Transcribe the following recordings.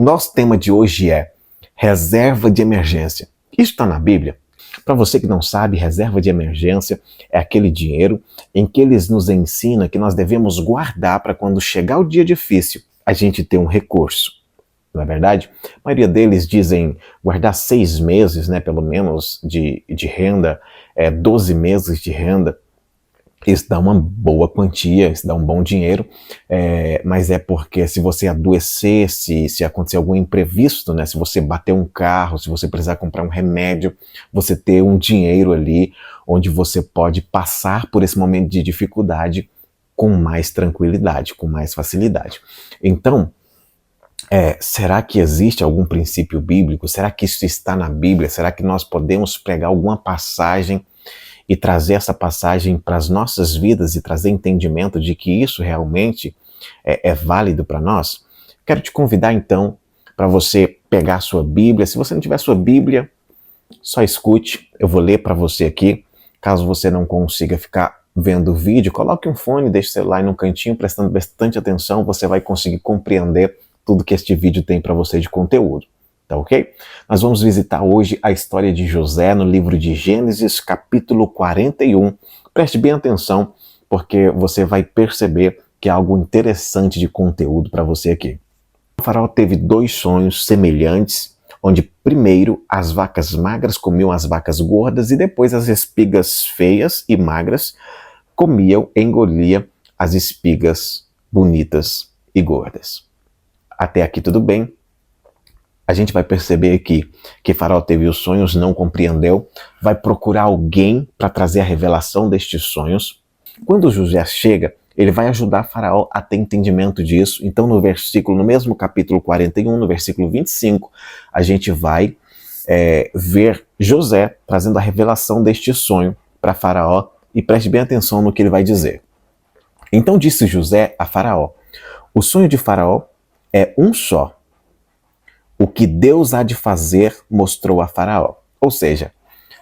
nosso tema de hoje é reserva de emergência. Isso está na Bíblia? Para você que não sabe, reserva de emergência é aquele dinheiro em que eles nos ensinam que nós devemos guardar para quando chegar o dia difícil, a gente ter um recurso. Não é verdade? A maioria deles dizem guardar 6 meses, pelo menos, de renda, 12 meses de renda. Isso dá uma boa quantia, isso dá um bom dinheiro, mas é porque se você adoecer, se acontecer algum imprevisto, se você bater um carro, se você precisar comprar um remédio, você ter um dinheiro ali onde você pode passar por esse momento de dificuldade com mais tranquilidade, com mais facilidade. Então, será que existe algum princípio bíblico? Será que isso está na Bíblia? Será que nós podemos pegar alguma passagem e trazer essa passagem para as nossas vidas e trazer entendimento de que isso realmente é válido para nós? Quero te convidar então para você pegar a sua Bíblia. Se você não tiver sua Bíblia, só escute, eu vou ler para você aqui. Caso você não consiga ficar vendo o vídeo, coloque um fone, deixe o celular aí no cantinho, prestando bastante atenção, você vai conseguir compreender tudo que este vídeo tem para você de conteúdo. Tá ok? Nós vamos visitar hoje a história de José no livro de Gênesis, capítulo 41. Preste bem atenção, porque você vai perceber que há algo interessante de conteúdo para você aqui. O faraó teve 2 sonhos semelhantes, onde primeiro as vacas magras comiam as vacas gordas e depois as espigas feias e magras comiam e engoliam as espigas bonitas e gordas. Até aqui tudo bem. A gente vai perceber que Faraó teve os sonhos, não compreendeu, vai procurar alguém para trazer a revelação destes sonhos. Quando José chega, ele vai ajudar Faraó a ter entendimento disso. Então no mesmo capítulo 41, no versículo 25, a gente vai ver José trazendo a revelação deste sonho para Faraó, e preste bem atenção no que ele vai dizer. Então disse José a Faraó: o sonho de Faraó é um só. O que Deus há de fazer mostrou a Faraó. Ou seja,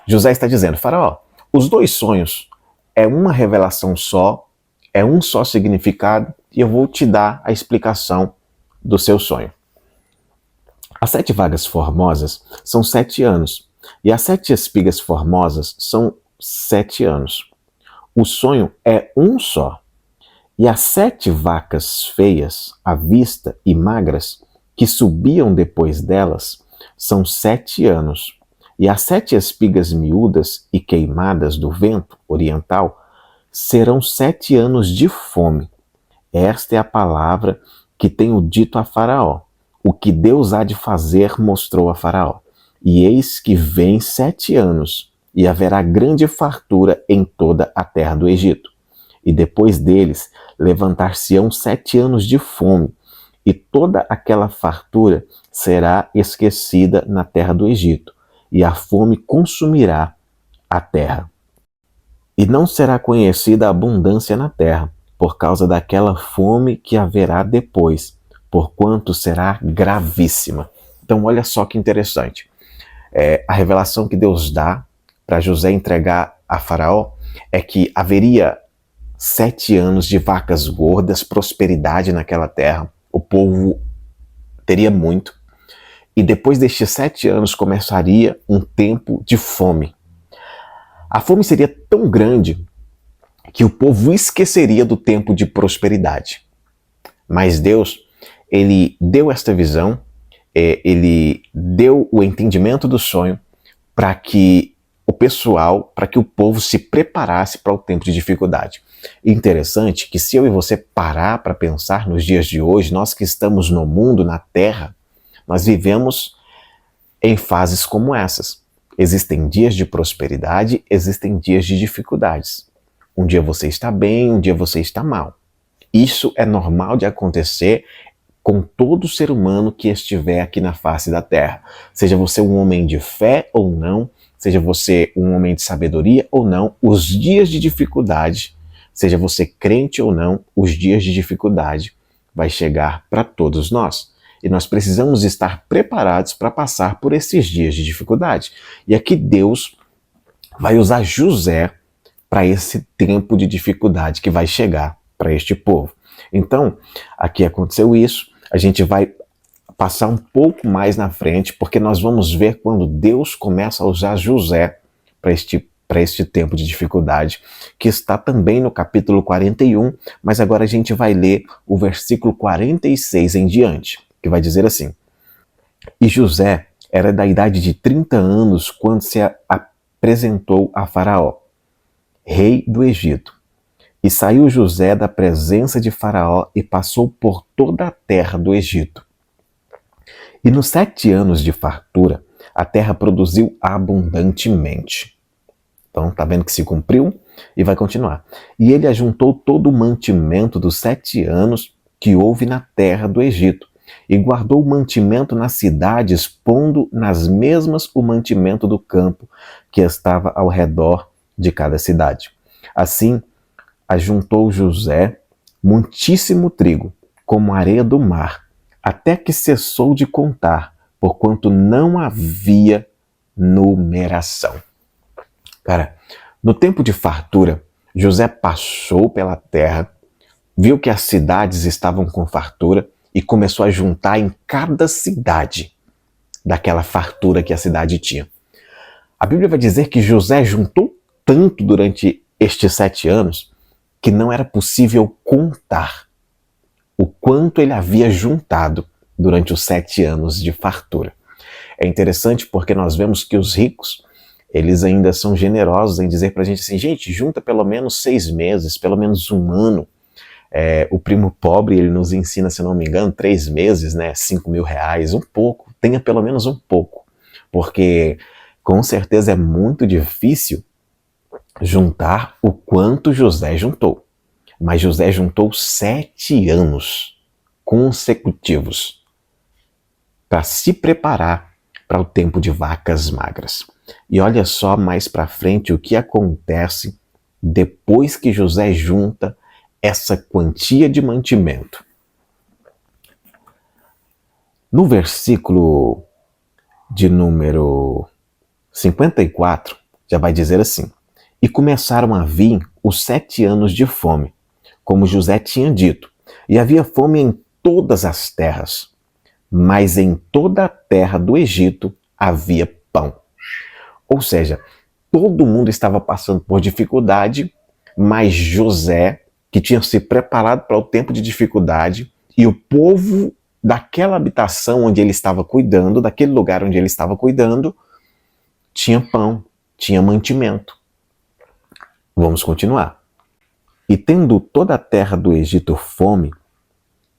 José está dizendo: Faraó, os 2 sonhos é uma revelação só, é um só significado, e eu vou te dar a explicação do seu sonho. As 7 vagas formosas são 7 anos, e as 7 espigas formosas são 7 anos. O sonho é um só, e as 7 vacas feias, à vista e magras, que subiam depois delas, são 7 anos, e as 7 espigas miúdas e queimadas do vento oriental serão 7 anos de fome. Esta é a palavra que tenho dito a Faraó. O que Deus há de fazer mostrou a Faraó. E eis que vem 7 anos, e haverá grande fartura em toda a terra do Egito. E depois deles levantar-se-ão 7 anos de fome, e toda aquela fartura será esquecida na terra do Egito, e a fome consumirá a terra. E não será conhecida a abundância na terra, por causa daquela fome que haverá depois, porquanto será gravíssima. Então olha só que interessante. A revelação que Deus dá para José entregar a Faraó é que haveria 7 anos de vacas gordas, prosperidade naquela terra. O povo teria muito, e depois destes 7 anos começaria um tempo de fome. A fome seria tão grande que o povo esqueceria do tempo de prosperidade. Mas Deus, ele deu esta visão, ele deu o entendimento do sonho para que o povo se preparasse para o tempo de dificuldade. Interessante que se eu e você parar para pensar nos dias de hoje, nós que estamos no mundo, na Terra, nós vivemos em fases como essas. Existem dias de prosperidade, existem dias de dificuldades. Um dia você está bem, um dia você está mal. Isso é normal de acontecer com todo ser humano que estiver aqui na face da Terra. Seja você um homem de fé ou não, seja você um homem de sabedoria ou não, os dias de dificuldade, seja você crente ou não, os dias de dificuldade vai chegar para todos nós. E nós precisamos estar preparados para passar por esses dias de dificuldade. E aqui Deus vai usar José para esse tempo de dificuldade que vai chegar para este povo. Então, aqui aconteceu isso. A gente vai passar um pouco mais na frente, porque nós vamos ver quando Deus começa a usar José para este tempo de dificuldade, que está também no capítulo 41, mas agora a gente vai ler o versículo 46 em diante, que vai dizer assim: E José era da idade de 30 anos quando se apresentou a Faraó, rei do Egito. E saiu José da presença de Faraó e passou por toda a terra do Egito. E nos 7 anos de fartura, a terra produziu abundantemente. Então, está vendo que se cumpriu? E vai continuar. E ele ajuntou todo o mantimento dos 7 anos que houve na terra do Egito, e guardou o mantimento nas cidades, pondo nas mesmas o mantimento do campo que estava ao redor de cada cidade. Assim, ajuntou José muitíssimo trigo, como a areia do mar, até que cessou de contar, porquanto não havia numeração. Cara, no tempo de fartura, José passou pela terra, viu que as cidades estavam com fartura e começou a juntar em cada cidade daquela fartura que a cidade tinha. A Bíblia vai dizer que José juntou tanto durante estes 7 anos que não era possível contar o quanto ele havia juntado durante os 7 anos de fartura. É interessante porque nós vemos que os ricos, eles ainda são generosos em dizer pra gente assim: gente, junta pelo menos 6 meses, pelo menos 1 ano. O primo pobre, ele nos ensina, se não me engano, 3 meses, né, 5 mil reais, um pouco, tenha pelo menos um pouco, porque com certeza é muito difícil juntar o quanto José juntou. Mas José juntou 7 anos consecutivos para se preparar para o tempo de vacas magras. E olha só mais para frente o que acontece depois que José junta essa quantia de mantimento. No versículo de número 54, já vai dizer assim: E começaram a vir os 7 anos de fome, como José tinha dito, e havia fome em todas as terras, mas em toda a terra do Egito havia pão. Ou seja, todo mundo estava passando por dificuldade, mas José, que tinha se preparado para o tempo de dificuldade, e o povo daquela habitação onde ele estava cuidando, daquele lugar onde ele estava cuidando, tinha pão, tinha mantimento. Vamos continuar. E tendo toda a terra do Egito fome,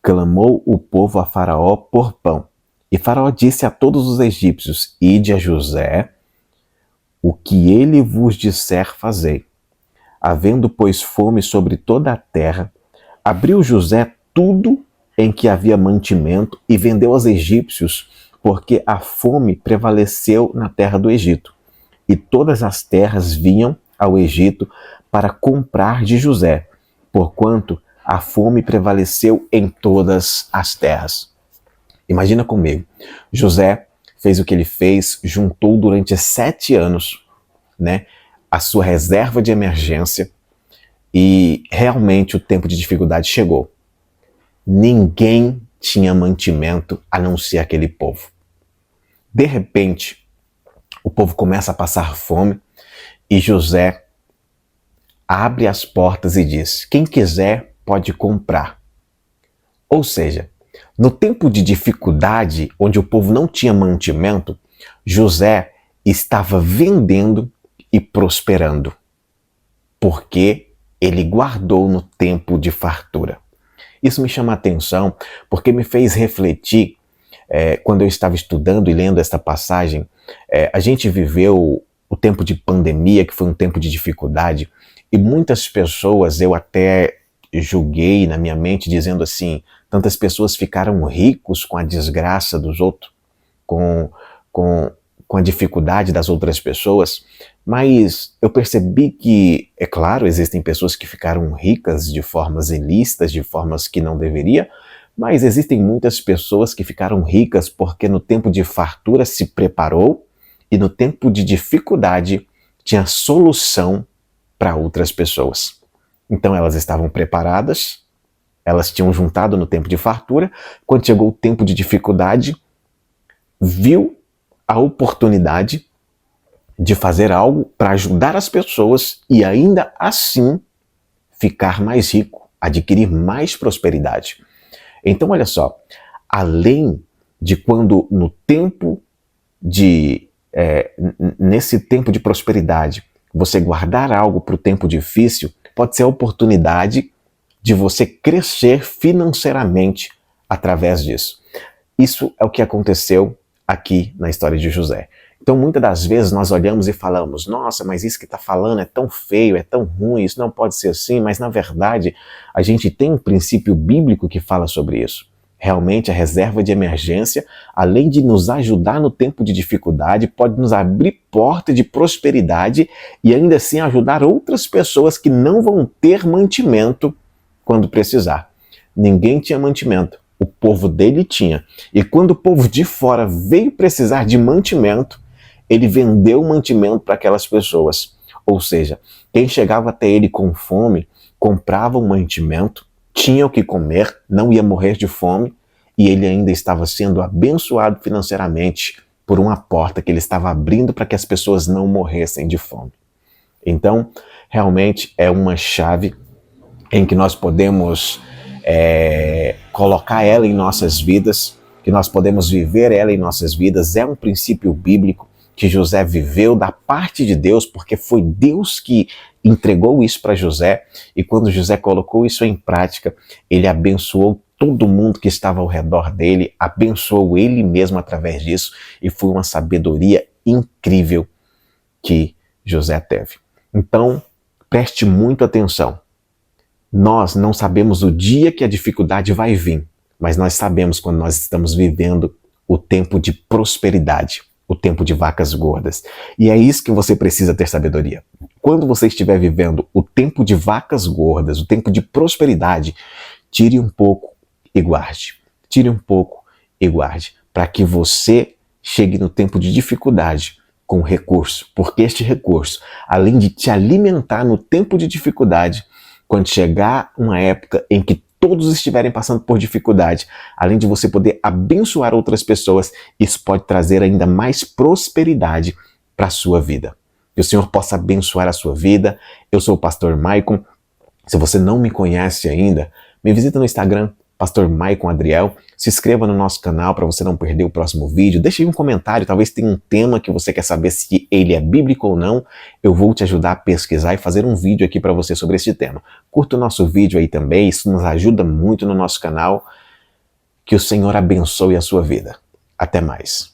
clamou o povo a Faraó por pão. E Faraó disse a todos os egípcios: Ide a José, o que ele vos disser fazei. Havendo, pois, fome sobre toda a terra, abriu José tudo em que havia mantimento e vendeu aos egípcios, porque a fome prevaleceu na terra do Egito. E todas as terras vinham ao Egito para comprar de José, porquanto a fome prevaleceu em todas as terras. Imagina comigo, José fez o que ele fez, juntou durante 7 anos, né, a sua reserva de emergência, e realmente o tempo de dificuldade chegou. Ninguém tinha mantimento a não ser aquele povo. De repente, o povo começa a passar fome e José abre as portas e diz: quem quiser pode comprar. Ou seja, no tempo de dificuldade, onde o povo não tinha mantimento, José estava vendendo e prosperando, porque ele guardou no tempo de fartura. Isso me chama a atenção porque me fez refletir, quando eu estava estudando e lendo esta passagem. A gente viveu o tempo de pandemia, que foi um tempo de dificuldade, e muitas pessoas, eu até julguei na minha mente dizendo assim: tantas pessoas ficaram ricos com a desgraça dos outros, com a dificuldade das outras pessoas, mas eu percebi que, é claro, existem pessoas que ficaram ricas de formas ilícitas, de formas que não deveria, mas existem muitas pessoas que ficaram ricas porque no tempo de fartura se preparou e no tempo de dificuldade tinha solução para outras pessoas. Então elas estavam preparadas Elas tinham juntado no tempo de fartura, quando chegou o tempo de dificuldade, viu a oportunidade de fazer algo para ajudar as pessoas e ainda assim ficar mais rico, adquirir mais prosperidade. Então, olha só, além de quando no tempo de nesse tempo de prosperidade você guardar algo para o tempo difícil, pode ser a oportunidade de você crescer financeiramente através disso. Isso é o que aconteceu aqui na história de José. Então, muitas das vezes nós olhamos e falamos, nossa, mas isso que está falando é tão feio, é tão ruim, isso não pode ser assim, mas na verdade a gente tem um princípio bíblico que fala sobre isso. Realmente a reserva de emergência, além de nos ajudar no tempo de dificuldade, pode nos abrir porta de prosperidade e ainda assim ajudar outras pessoas que não vão ter mantimento quando precisar. Ninguém tinha mantimento, o povo dele tinha. E quando o povo de fora veio precisar de mantimento, ele vendeu o mantimento para aquelas pessoas. Ou seja, quem chegava até ele com fome, comprava um mantimento, tinha o que comer, não ia morrer de fome, e ele ainda estava sendo abençoado financeiramente por uma porta que ele estava abrindo para que as pessoas não morressem de fome. Então, realmente é uma chave em que nós podemos colocar ela em nossas vidas, que nós podemos viver ela em nossas vidas. É um princípio bíblico que José viveu da parte de Deus, porque foi Deus que entregou isso para José, e quando José colocou isso em prática, ele abençoou todo mundo que estava ao redor dele, abençoou ele mesmo através disso, e foi uma sabedoria incrível que José teve. Então, preste muito atenção. Nós não sabemos o dia que a dificuldade vai vir, mas nós sabemos quando nós estamos vivendo o tempo de prosperidade, o tempo de vacas gordas. E é isso que você precisa ter sabedoria. Quando você estiver vivendo o tempo de vacas gordas, o tempo de prosperidade, tire um pouco e guarde. Tire um pouco e guarde, para que você chegue no tempo de dificuldade com recurso, porque este recurso, além de te alimentar no tempo de dificuldade, quando chegar uma época em que todos estiverem passando por dificuldade, além de você poder abençoar outras pessoas, isso pode trazer ainda mais prosperidade para a sua vida. Que o Senhor possa abençoar a sua vida. Eu sou o pastor Maicon. Se você não me conhece ainda, me visita no Instagram, Pastor Maicon Adriel. Se inscreva no nosso canal para você não perder o próximo vídeo. Deixe aí um comentário, talvez tenha um tema que você quer saber se ele é bíblico ou não. Eu vou te ajudar a pesquisar e fazer um vídeo aqui para você sobre esse tema. Curta o nosso vídeo aí também, isso nos ajuda muito no nosso canal. Que o Senhor abençoe a sua vida. Até mais.